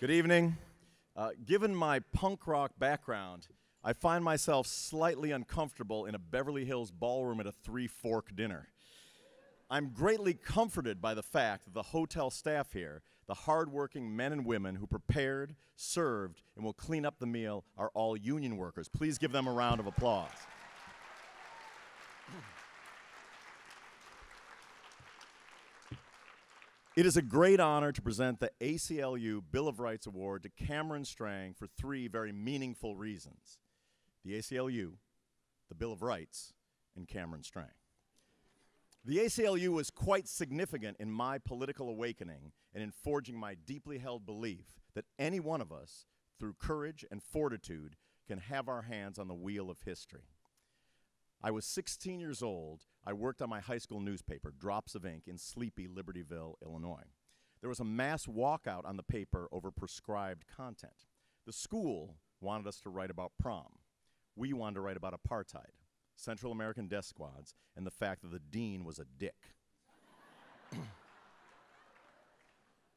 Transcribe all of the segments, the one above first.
Good evening. Given my punk rock background, I find myself slightly uncomfortable in a Beverly Hills ballroom at a three-fork dinner. I'm greatly comforted by the fact that the hotel staff here, the hardworking men and women who prepared, served, and will clean up the meal, are all union workers. Please give them a round of applause. It is a great honor to present the ACLU Bill of Rights Award to Cameron Strang for three very meaningful reasons: the ACLU, the Bill of Rights, and Cameron Strang. The ACLU was quite significant in my political awakening and in forging my deeply held belief that any one of us, through courage and fortitude, can have our hands on the wheel of history. I was 16 years old. I worked on my high school newspaper, Drops of Ink, in sleepy Libertyville, Illinois. There was a mass walkout on the paper over prescribed content. The school wanted us to write about prom. We wanted to write about apartheid, Central American death squads, and the fact that the dean was a dick.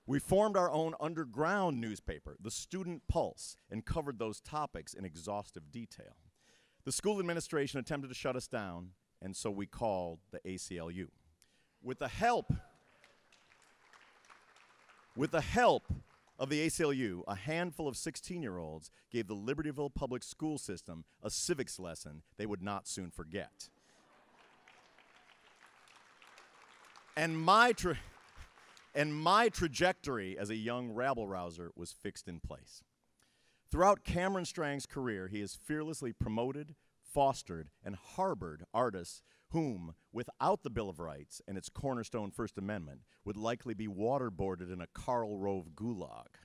We formed our own underground newspaper, the Student Pulse, and covered those topics in exhaustive detail. The school administration attempted to shut us down, and so we called the ACLU. With the help of the ACLU, a handful of 16-year-olds gave the Libertyville public school system a civics lesson they would not soon forget. And my trajectory as a young rabble-rouser was fixed in place. Throughout Cameron Strang's career, he has fearlessly promoted, fostered, and harbored artists whom, without the Bill of Rights and its cornerstone First Amendment, would likely be waterboarded in a Karl Rove gulag.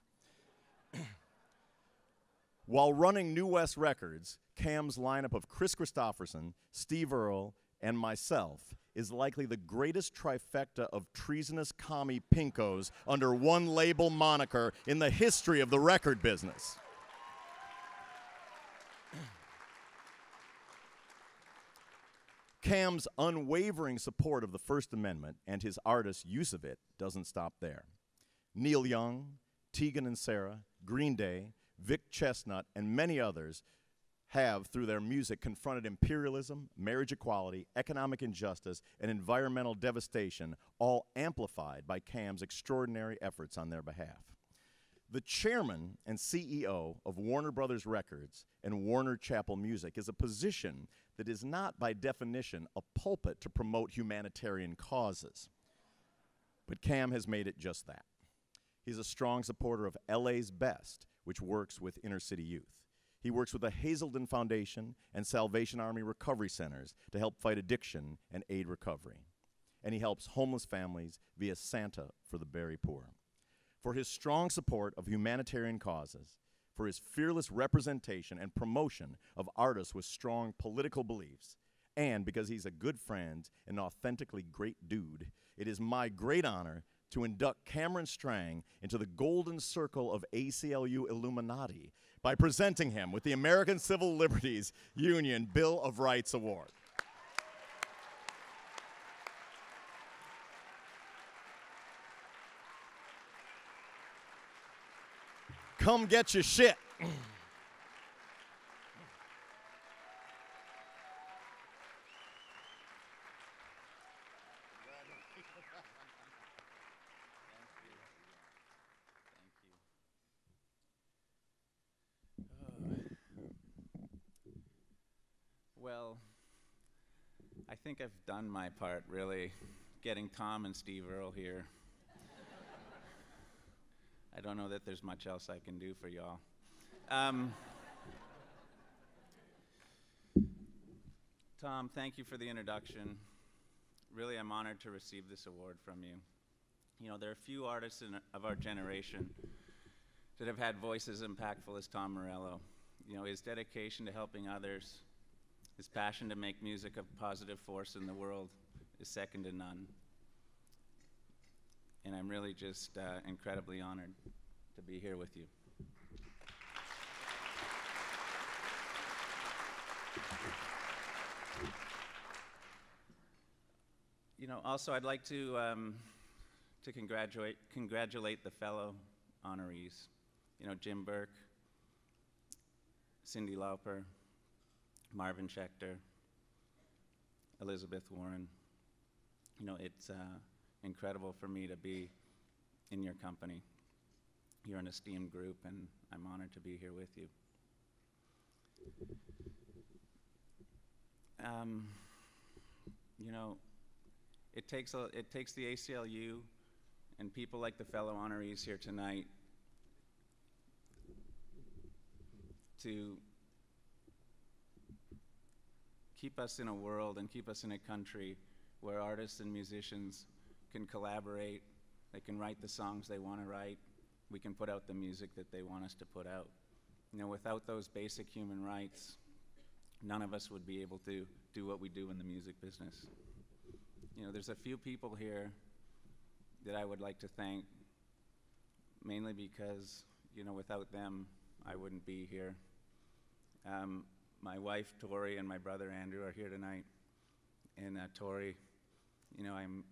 While running New West Records, Cam's lineup of Chris Christopherson, Steve Earle, and myself is likely the greatest trifecta of treasonous commie pinkos under one label moniker in the history of the record business. Cam's unwavering support of the First Amendment and his artists' use of it doesn't stop there. Neil Young, Tegan and Sara, Green Day, Vic Chestnut, and many others have, through their music, confronted imperialism, marriage equality, economic injustice, and environmental devastation, all amplified by Cam's extraordinary efforts on their behalf. The chairman and CEO of Warner Brothers Records and Warner Chappell Music is a position that is not, by definition, a pulpit to promote humanitarian causes. But Cam has made it just that. He's a strong supporter of LA's Best, which works with inner city youth. He works with the Hazelden Foundation and Salvation Army Recovery Centers to help fight addiction and aid recovery. And he helps homeless families via Santa for the very poor. For his strong support of humanitarian causes, for his fearless representation and promotion of artists with strong political beliefs, and because he's a good friend and an authentically great dude, it is my great honor to induct Cameron Strang into the golden circle of ACLU Illuminati by presenting him with the American Civil Liberties Union Bill of Rights Award. Come get your shit. Well, I think I've done my part, really, getting Tom and Steve Earle here. I don't know that there's much else I can do for y'all. Tom, thank you for the introduction. Really, I'm honored to receive this award from you. You know, there are few artists of our generation that have had voices impactful as Tom Morello. You know, his dedication to helping others, his passion to make music a positive force in the world is second to none. And I'm really just incredibly honored to be here with you. You know, also I'd like to congratulate the fellow honorees. You know, Jim Burke, Cyndi Lauper, Marvin Schechter, Elizabeth Warren. You know, it's incredible for me to be in your company. You're an esteemed group, and I'm honored to be here with you. You know, it takes the ACLU and people like the fellow honorees here tonight to keep us in a world and keep us in a country where artists and musicians can collaborate, they can write the songs they want to write, we can put out the music that they want us to put out. You know, without those basic human rights, none of us would be able to do what we do in the music business. You know, there's a few people here that I would like to thank, mainly because, you know, without them, I wouldn't be here. My wife, Tori, and my brother, Andrew, are here tonight. And Tori, you know, I'm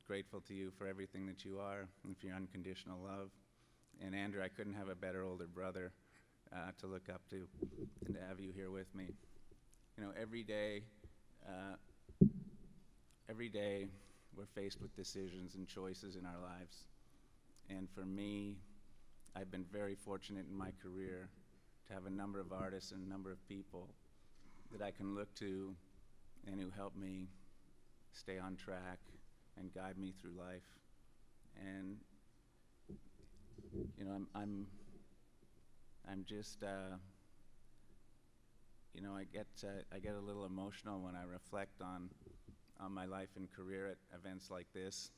grateful to you for everything that you are and for your unconditional love. And Andrew, I couldn't have a better older brother to look up to and to have you here with me. You know, every day we're faced with decisions and choices in our lives. And for me, I've been very fortunate in my career to have a number of artists and a number of people that I can look to and who help me stay on track and guide me through life. And you know, I'm just you know, I get a little emotional when I reflect on my life and career at events like this.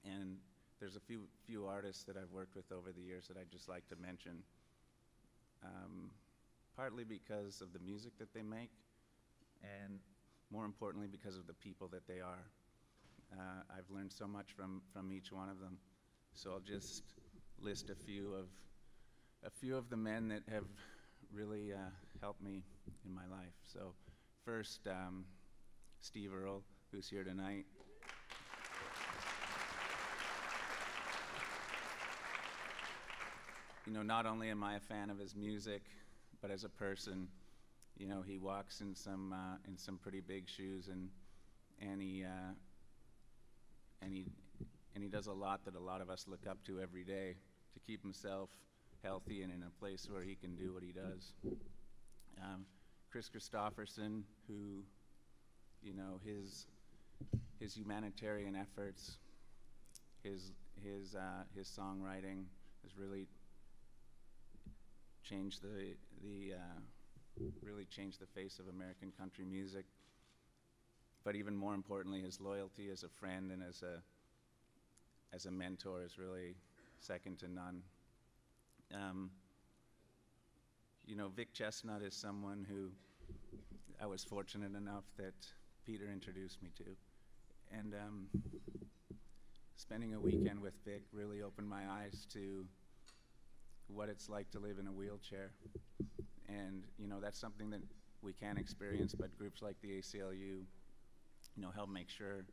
And there's a few artists that I've worked with over the years that I'd just like to mention, partly because of the music that they make, and more importantly because of the people that they are. I've learned so much from each one of them, so I'll just list a few of the men that have really helped me in my life. So first, Steve Earle, who's here tonight. You know, not only am I a fan of his music, but as a person, you know, he walks in some pretty big shoes, and he does a lot that a lot of us look up to every day to keep himself healthy and in a place where he can do what he does. Chris Christopherson, who, you know, his humanitarian efforts, his songwriting has really changed really changed the face of American country music. But even more importantly, his loyalty as a friend and as a mentor is really second to none. You know, Vic Chestnut is someone who I was fortunate enough that Peter introduced me to. And spending a weekend with Vic really opened my eyes to what it's like to live in a wheelchair. And, you know, that's something that we can't experience, but groups like the ACLU, you know, help make sure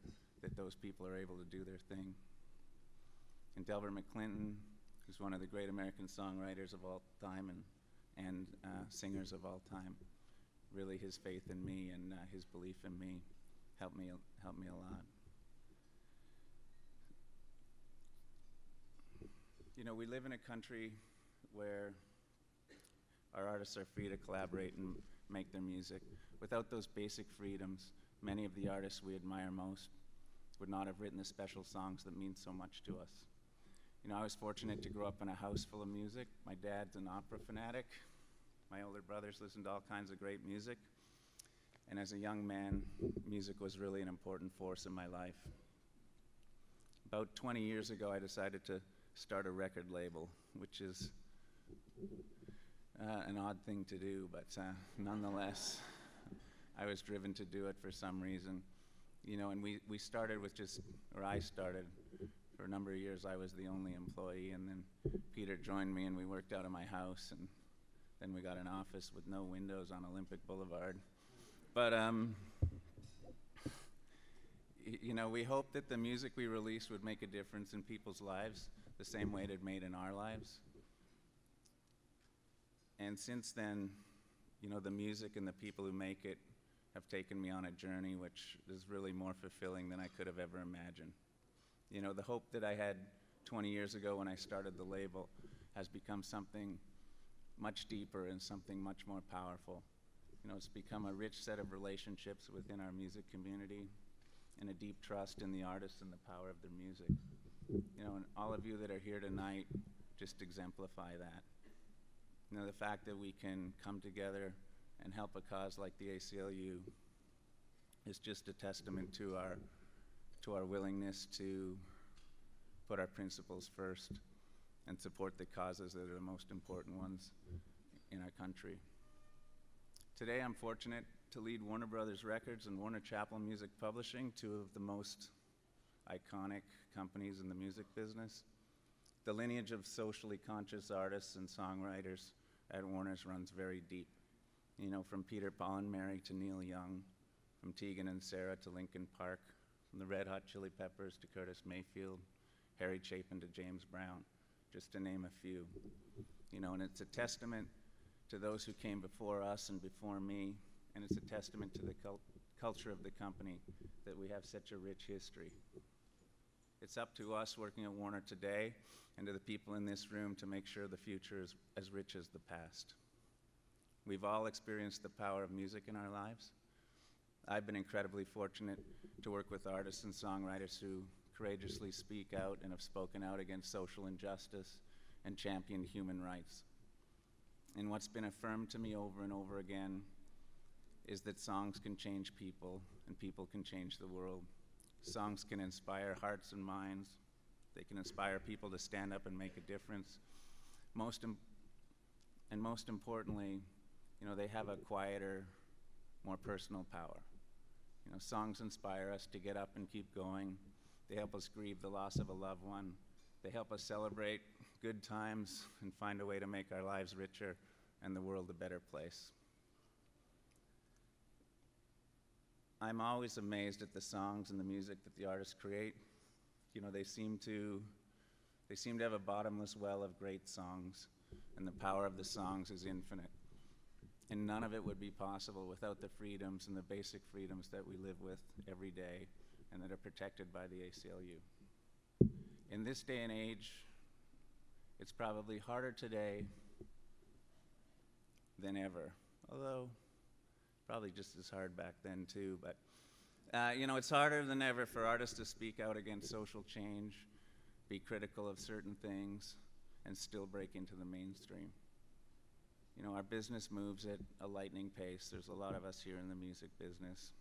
that those people are able to do their thing. And Delbert McClinton, who's one of the great American songwriters of all time and singers of all time, really his faith in me and his belief in me helped me a lot. You know, we live in a country where our artists are free to collaborate and make their music. Without those basic freedoms, many of the artists we admire most would not have written the special songs that mean so much to us. You know, I was fortunate to grow up in a house full of music. My dad's an opera fanatic. My older brothers listened to all kinds of great music. And as a young man, music was really an important force in my life. About 20 years ago, I decided to start a record label, which is an odd thing to do, but nonetheless, I was driven to do it for some reason. You know, and we started with I started. For a number of years, I was the only employee, and then Peter joined me, and we worked out of my house, and then we got an office with no windows on Olympic Boulevard. But, you know, we hoped that the music we released would make a difference in people's lives the same way it had made in our lives. And since then, you know, the music and the people who make it have taken me on a journey which is really more fulfilling than I could have ever imagined. You know, the hope that I had 20 years ago when I started the label has become something much deeper and something much more powerful. You know, it's become a rich set of relationships within our music community and a deep trust in the artists and the power of their music. You know, and all of you that are here tonight just exemplify that. You know, the fact that we can come together and help a cause like the ACLU is just a testament to our willingness to put our principles first and support the causes that are the most important ones in our country. Today I'm fortunate to lead Warner Brothers Records and Warner Chappell Music Publishing, two of the most iconic companies in the music business. The lineage of socially conscious artists and songwriters at Warner's runs very deep. You know, from Peter, Paul, and Mary to Neil Young, from Tegan and Sarah to Linkin Park, from the Red Hot Chili Peppers to Curtis Mayfield, Harry Chapin to James Brown, just to name a few. You know, and it's a testament to those who came before us and before me, and it's a testament to the culture of the company that we have such a rich history. It's up to us working at Warner today and to the people in this room to make sure the future is as rich as the past. We've all experienced the power of music in our lives. I've been incredibly fortunate to work with artists and songwriters who courageously speak out and have spoken out against social injustice and championed human rights. And what's been affirmed to me over and over again is that songs can change people and people can change the world. Songs can inspire hearts and minds. They can inspire people to stand up and make a difference. Most importantly, you know, they have a quieter, more personal power. You know, songs inspire us to get up and keep going. They help us grieve the loss of a loved one. They help us celebrate good times and find a way to make our lives richer and the world a better place. I'm always amazed at the songs and the music that the artists create. You know, they seem to have a bottomless well of great songs, and the power of the songs is infinite. And none of it would be possible without the freedoms and the basic freedoms that we live with every day and that are protected by the ACLU. In this day and age, it's probably harder today than ever, although probably just as hard back then too. But you know, it's harder than ever for artists to speak out against social change, be critical of certain things, and still break into the mainstream. You know, our business moves at a lightning pace. There's a lot of us here in the music business.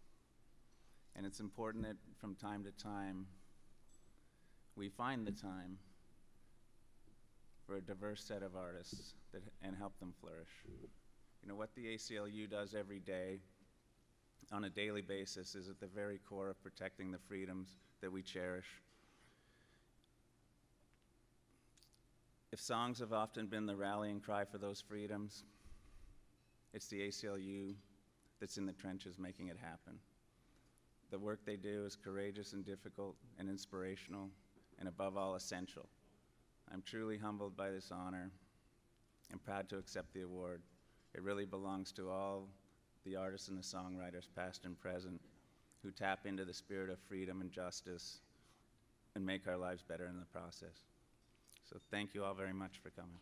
And it's important that from time to time, we find the time for a diverse set of artists and help them flourish. You know, what the ACLU does every day, on a daily basis, is at the very core of protecting the freedoms that we cherish. If songs have often been the rallying cry for those freedoms, it's the ACLU that's in the trenches making it happen. The work they do is courageous and difficult and inspirational and above all essential. I'm truly humbled by this honor and proud to accept the award. It really belongs to all the artists and the songwriters, past and present, who tap into the spirit of freedom and justice and make our lives better in the process. So thank you all very much for coming.